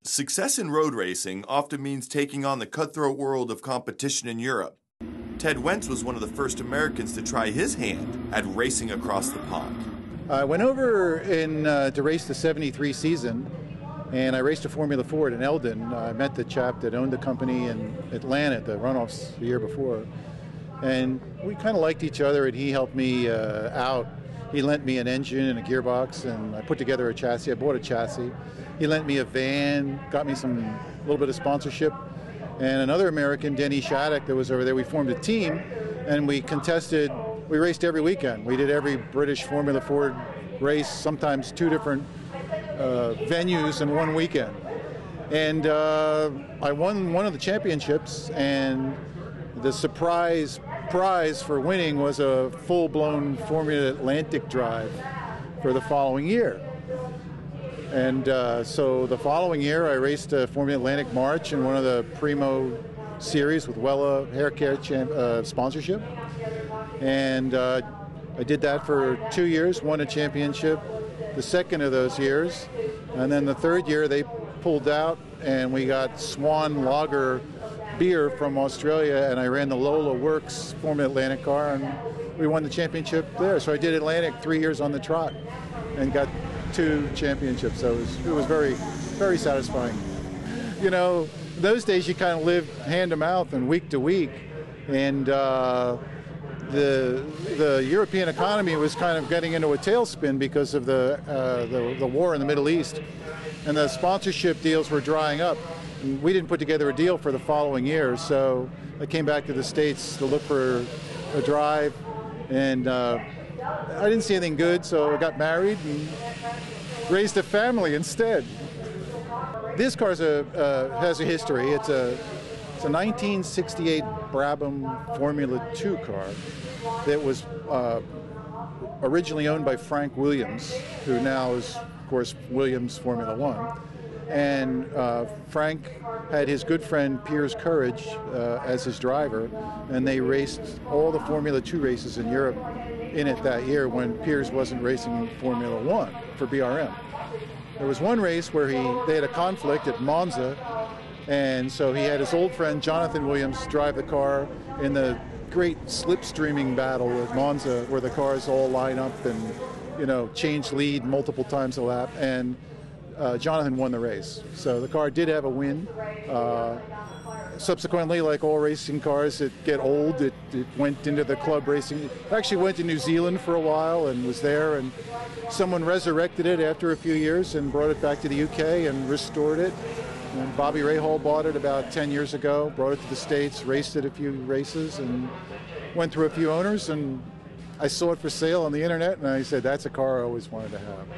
Success in road racing often means taking on the cutthroat world of competition in Europe. Ted Wentz was one of the first Americans to try his hand at racing across the pond. I went over to race the '73 season, and I raced a Formula Ford in Eldon. I met the chap that owned the company in Atlanta at the runoffs the year before, and we kind of liked each other, and he helped me out. He lent me an engine and a gearbox, and I put together a chassis. I bought a chassis. He lent me a van, got me a little bit of sponsorship. And another American, Denny Shattuck, that was over there, we formed a team, and we raced every weekend. We did every British Formula Ford race, sometimes two different venues in one weekend. And I won one of the championships, and the surprise prize for winning was a full-blown Formula Atlantic drive for the following year. And so the following year I raced a Formula Atlantic March in one of the Primo series with Wella hair care sponsorship. And I did that for 2 years, won a championship the second of those years. And then the third year they pulled out, and we got Swan Lager beer from Australia, and I ran the Lola Works Formula Atlantic car, and we won the championship there. So I did Atlantic 3 years on the trot and got 2 championships. So it was very, very satisfying. You know, those days you kind of lived hand to mouth and week to week, and the European economy was kind of getting into a tailspin because of the war in the Middle East, and the sponsorship deals were drying up. And we didn't put together a deal for the following year, so I came back to the States to look for a drive, and I didn't see anything good, so I got married and raised a family instead. This car has a history. It's a 1968 Brabham Formula 2 car that was originally owned by Frank Williams, who now is, of course, Williams Formula 1. And Frank had his good friend Piers Courage as his driver, and they raced all the Formula 2 races in Europe in it that year when Piers wasn't racing in Formula 1 for BRM. There was one race where they had a conflict at Monza, and so he had his old friend Jonathan Williams drive the car in the great slipstreaming battle at Monza, where the cars all line up and, you know, change lead multiple times a lap, and Jonathan won the race. So the car did have a win. Subsequently, like all racing cars that get old, it went into the club racing. It actually went to New Zealand for a while and was there, and someone resurrected it after a few years and brought it back to the UK and restored it. And Bobby Rahal bought it about 10 years ago, brought it to the States, raced it a few races, and went through a few owners, and I saw it for sale on the internet, and I said, that's a car I always wanted to have.